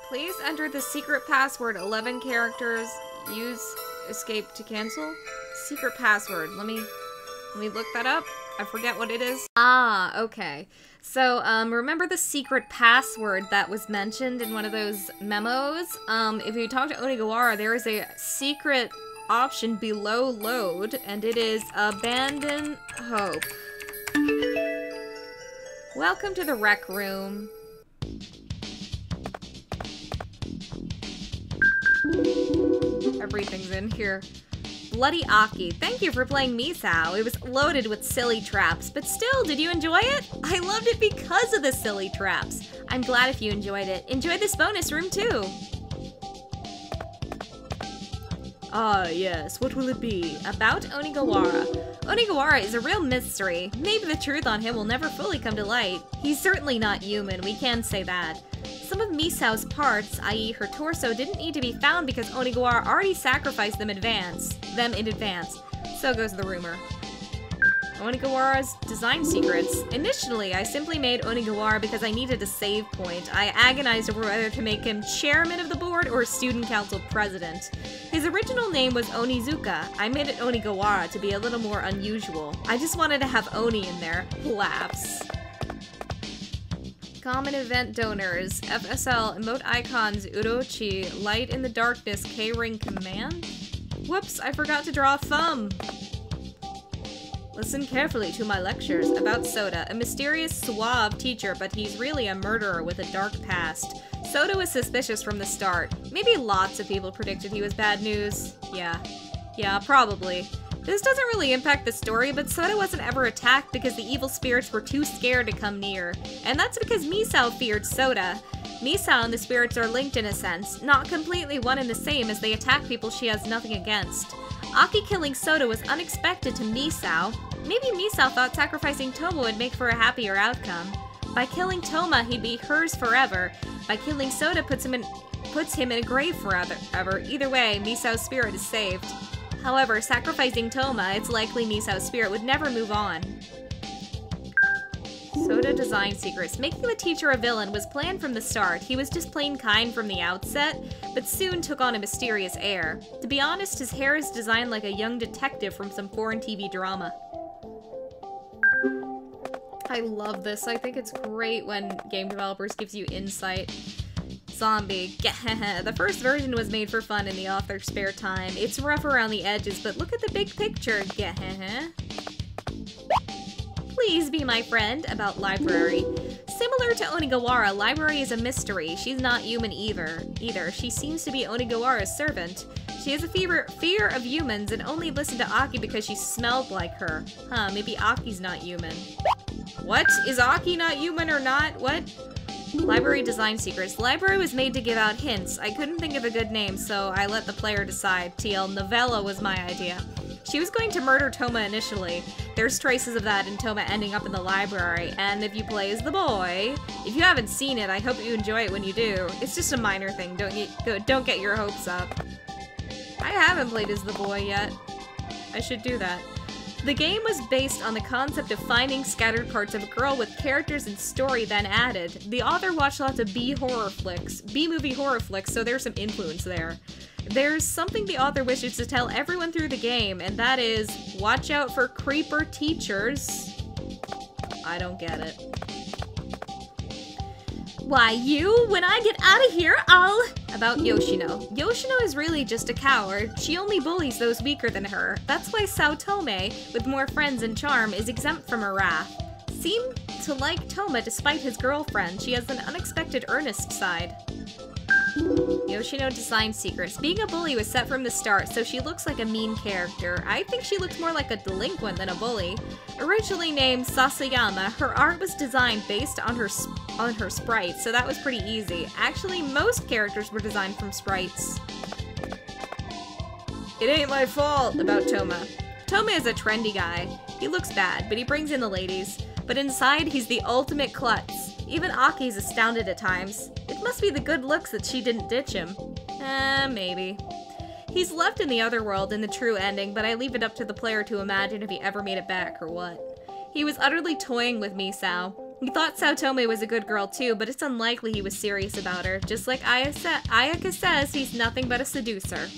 Please enter the secret password, 11 characters. Use escape to cancel. Secret password. Let me look that up. I forget what it is. Ah, okay. So, remember the secret password that was mentioned in one of those memos? If you talk to Onigawara, there is a secret option below load, and it is Abandon Hope. Welcome to the rec room. Everything's in here. Bloody Aki, thank you for playing Misao. It was loaded with silly traps, but still, did you enjoy it? I loved it because of the silly traps. I'm glad if you enjoyed it. Enjoy this bonus room too. Ah, yes, what will it be? About Onigawara. Onigawara is a real mystery. Maybe the truth on him will never fully come to light. He's certainly not human, we can say that. Some of Misao's parts, i.e. her torso, didn't need to be found because Onigawara already sacrificed them in advance. So goes the rumor. Onigawara's design secrets. Initially, I simply made Onigawara because I needed a save point. I agonized over whether to make him chairman of the board or student council president. His original name was Onizuka. I made it Onigawara to be a little more unusual. I just wanted to have Oni in there. Laughs. Common event donors. FSL, emote icons, Urochi, light in the darkness, K-ring command? Whoops, I forgot to draw a thumb. Listen carefully to my lectures about Soda, a mysterious, suave teacher, but he's really a murderer with a dark past. Soda was suspicious from the start. Maybe lots of people predicted he was bad news. Yeah, probably. This doesn't really impact the story, but Soda wasn't ever attacked because the evil spirits were too scared to come near. And that's because Misao feared Soda. Misao and the spirits are linked in a sense, not completely one and the same as they attack people she has nothing against. Aki killing Soda was unexpected to Misao. Maybe Misao thought sacrificing Toma would make for a happier outcome. By killing Toma, he'd be hers forever. By killing Soda puts him in a grave forever. Either way, Misao's spirit is saved. However, sacrificing Toma, it's likely Misao's spirit would never move on. Soda design secrets. Making the teacher a villain was planned from the start. He was just plain kind from the outset, but soon took on a mysterious air. To be honest, his hair is designed like a young detective from some foreign TV drama. I love this. I think it's great when game developers gives you insight. Zombie. The first version was made for fun in the author's spare time. It's rough around the edges, but look at the big picture. Please be my friend. About library. Similar to Onigawara, library is a mystery. She's not human either. She seems to be Onigawara's servant. She has a fear of humans and only listened to Aki because she smelled like her. Huh, maybe Aki's not human. What? Is Aki not human or not? What? Library design secrets. Library was made to give out hints. I couldn't think of a good name, so I let the player decide. TL, novella was my idea. She was going to murder Toma initially. There's traces of that in Toma ending up in the library, and if you play as the boy, if you haven't seen it, I hope you enjoy it when you do. It's just a minor thing, don't get your hopes up. I haven't played as the boy yet. I should do that. The game was based on the concept of finding scattered parts of a girl with characters and story then added. The author watched lots of B-movie horror flicks, so there's some influence there. There's something the author wishes to tell everyone through the game, and that is, watch out for creeper teachers. I don't get it. Why, when I get out of here, I'll... About Yoshino. Yoshino is really just a coward. She only bullies those weaker than her. That's why Saotome, with more friends and charm, is exempt from her wrath. Seemed to like Toma despite his girlfriend. She has an unexpected earnest side. Yoshino design secrets. Being a bully was set from the start, so she looks like a mean character. I think she looks more like a delinquent than a bully. Originally named Sasayama, her art was designed based on her sprites, so that was pretty easy. Actually, most characters were designed from sprites. It ain't my fault about Toma. Toma is a trendy guy. He looks bad, but he brings in the ladies. But inside, he's the ultimate klutz. Even Aki's astounded at times. It must be the good looks that she didn't ditch him. Maybe. He's left in the other world in the true ending, but I leave it up to the player to imagine if he ever made it back or what. He was utterly toying with Misao. He thought Saotome was a good girl too, but it's unlikely he was serious about her. Just like Ayaka says, he's nothing but a seducer.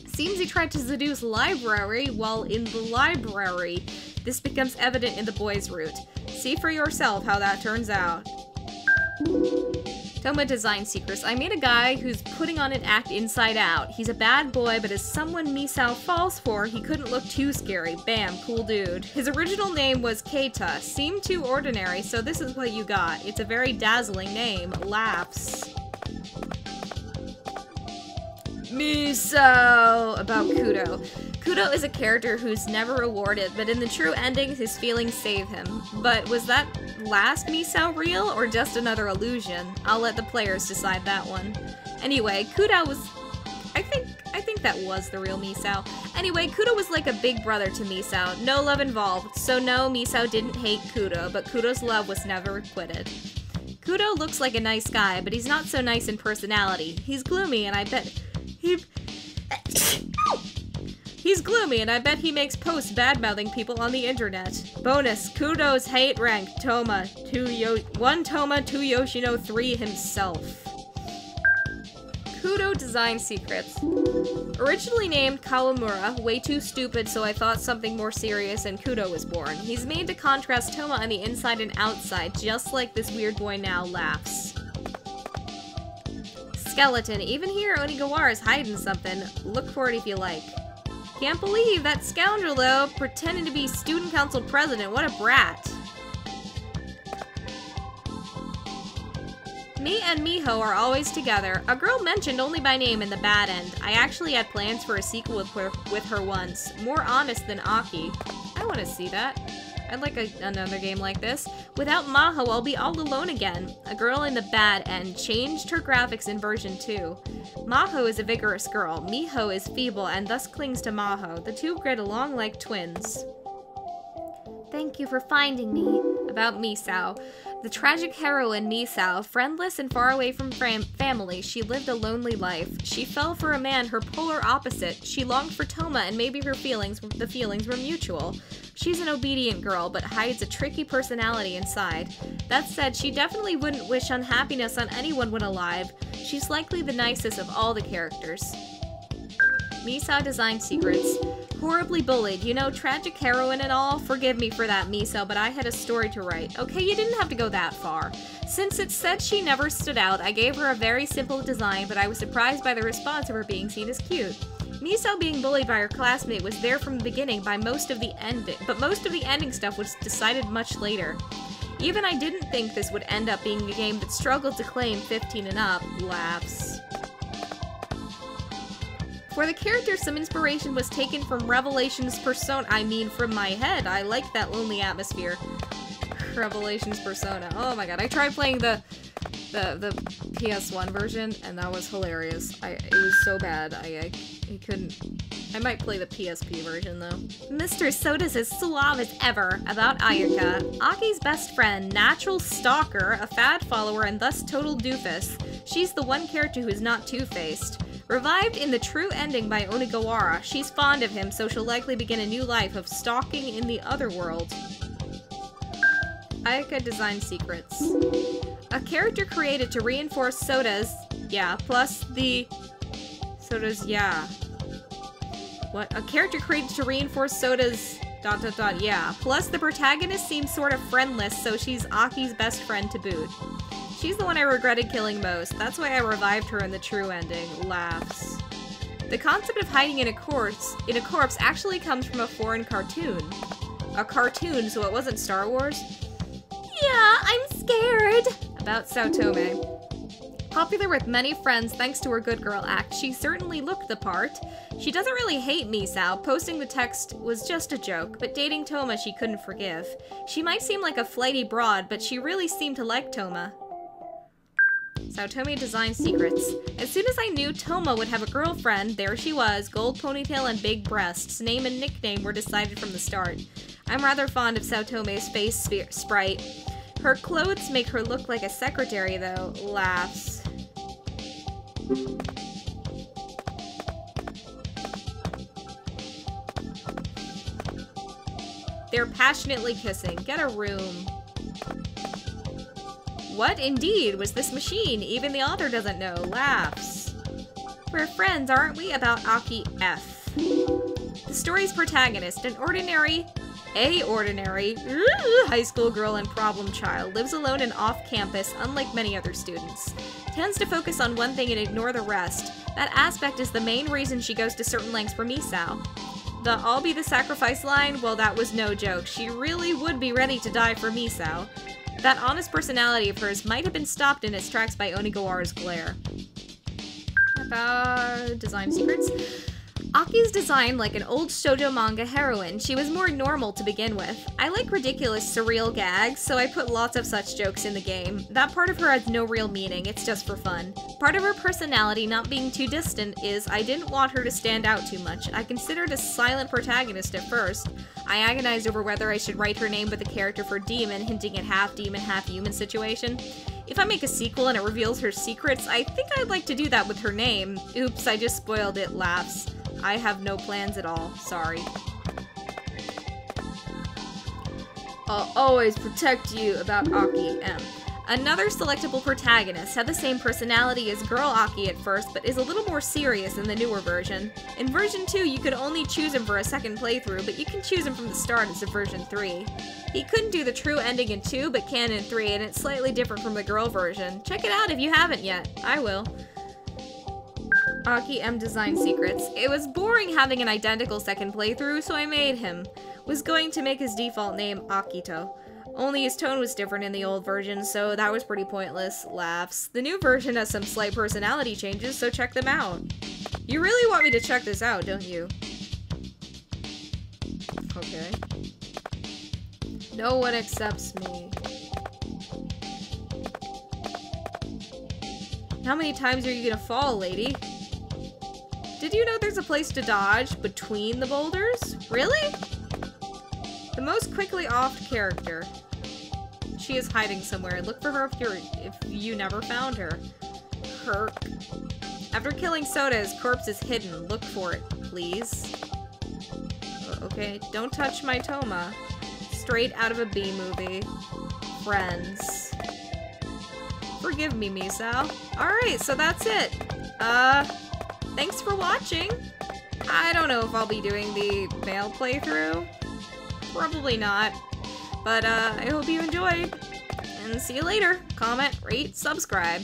Seems he tried to seduce Library while in the library. This becomes evident in the boys' route. See for yourself how that turns out. Toma design secrets. I made a guy who's putting on an act inside out. He's a bad boy, but as someone Misao falls for, he couldn't look too scary. Bam, cool dude. His original name was Keita. Seemed too ordinary, so this is what you got. It's a very dazzling name. Laughs. Misao! About Kudo. Kudo is a character who's never rewarded, but in the true ending, his feelings save him. But was that last Misao real, or just another illusion? I'll let the players decide that one. Anyway, Kudo was... I think that was the real Misao. Anyway, Kudo was like a big brother to Misao. No love involved. So no, Misao didn't hate Kudo, but Kudo's love was never requited. Kudo looks like a nice guy, but he's not so nice in personality. He's gloomy, and I bet he makes posts bad-mouthing people on the internet. Bonus, Kudo's hate rank, Toma, 1 Toma, 2 Yoshino, 3 himself. Kudo design secrets. Originally named Kawamura, way too stupid, so I thought something more serious and Kudo was born. He's made to contrast Toma on the inside and outside, just like this weird boy now laughs. Skeleton. Even here, Onigawara is hiding something. Look for it if you like. Can't believe that scoundrel, though, pretending to be student council president. What a brat. Me and Miho are always together. A girl mentioned only by name in the bad end. I actually had plans for a sequel with her once. More honest than Aki. I want to see that. I'd like another game like this. Without Maho, I'll be all alone again. A girl in the bad end changed her graphics in version 2. Maho is a vigorous girl. Miho is feeble and thus clings to Maho. The two grit along like twins. Thank you for finding me. About Misao. The tragic heroine Misao, friendless and far away from family, she lived a lonely life. She fell for a man her polar opposite. She longed for Toma and maybe the feelings were mutual. She's an obedient girl, but hides a tricky personality inside. That said, she definitely wouldn't wish unhappiness on anyone when alive. She's likely the nicest of all the characters. Misao design secrets. Horribly bullied. You know, tragic heroine and all. Forgive me for that, Misao, but I had a story to write. Okay, you didn't have to go that far. Since it said she never stood out, I gave her a very simple design, but I was surprised by the response of her being seen as cute. Misao being bullied by her classmate was there from the beginning but most of the ending stuff was decided much later. Even I didn't think this would end up being a game that struggled to claim 15 and up. Laughs. For the character, some inspiration was taken from Revelations Persona. I mean, from my head. I like that lonely atmosphere. Revelations Persona. Oh my god, I tried playing the PS1 version, and that was hilarious. It was so bad, I couldn't. I might play the PSP version, though. Mr. Soda's as suave as ever. About Ayaka. Aki's best friend, natural stalker, a fad follower, and thus total doofus. She's the one character who's not two-faced. Revived in the true ending by Onigawara, she's fond of him, so she'll likely begin a new life of stalking in the other world. Ayaka design secrets. A character created to reinforce Soda's, plus the... Soda's, What? A character created to reinforce Soda's... Plus the protagonist seems sort of friendless, so she's Aki's best friend to boot. She's the one I regretted killing most. That's why I revived her in the true ending. Laughs. The concept of hiding in a corpse actually comes from a foreign cartoon. A cartoon, so it wasn't Star Wars? Yeah, I'm scared! About Saotome. Popular with many friends thanks to her good girl act, she certainly looked the part. She doesn't really hate Misao. Posting the text was just a joke, but dating Toma she couldn't forgive. She might seem like a flighty broad, but she really seemed to like Toma. Saotome design secrets. As soon as I knew Toma would have a girlfriend, there she was, gold ponytail and big breasts. Name and nickname were decided from the start. I'm rather fond of Saotome's face sprite. Her clothes make her look like a secretary, though. Laughs. They're passionately kissing. Get a room. What indeed was this machine? Even the author doesn't know. Laughs. We're friends, aren't we? About Aki F. The story's protagonist, an ordinary high school girl and problem child, lives alone and off campus, unlike many other students. Tends to focus on one thing and ignore the rest. That aspect is the main reason she goes to certain lengths for Misao. The "I'll be the sacrifice" line, well, that was no joke. She really would be ready to die for Misao. That honest personality of hers might have been stopped in its tracks by Onigawara's glare. About design secrets. Aki's designed like an old shoujo manga heroine. She was more normal to begin with. I like ridiculous, surreal gags, so I put lots of such jokes in the game. That part of her has no real meaning, it's just for fun. Part of her personality not being too distant is I didn't want her to stand out too much. I considered a silent protagonist at first. I agonized over whether I should write her name with a character for demon, hinting at half demon, half human situation. If I make a sequel and it reveals her secrets, I think I'd like to do that with her name. Oops, I just spoiled it, laughs. I have no plans at all. Sorry. I'll always protect you. About Aki M. Another selectable protagonist had the same personality as Girl Aki at first, but is a little more serious in the newer version. In version 2, you could only choose him for a second playthrough, but you can choose him from the start as of version 3. He couldn't do the true ending in 2, but can in 3, and it's slightly different from the girl version. Check it out if you haven't yet. I will. Aki M design secrets. It was boring having an identical second playthrough, so I made him. Was going to make his default name Akito. Only his tone was different in the old version, so that was pretty pointless. Laughs. The new version has some slight personality changes, so check them out. You really want me to check this out, don't you? Okay. No one accepts me. How many times are you gonna fall, lady? Did you know there's a place to dodge between the boulders? Really? The most quickly offed character. She is hiding somewhere. Look for her if you never found her. Herc. After killing Soda, his corpse is hidden. Look for it, please. Okay, don't touch my Toma. Straight out of a B movie. Friends. Forgive me, Misao. Alright, so that's it. Thanks for watching. I don't know if I'll be doing the male playthrough. Probably not. But, I hope you enjoyed. And see you later. Comment, rate, subscribe.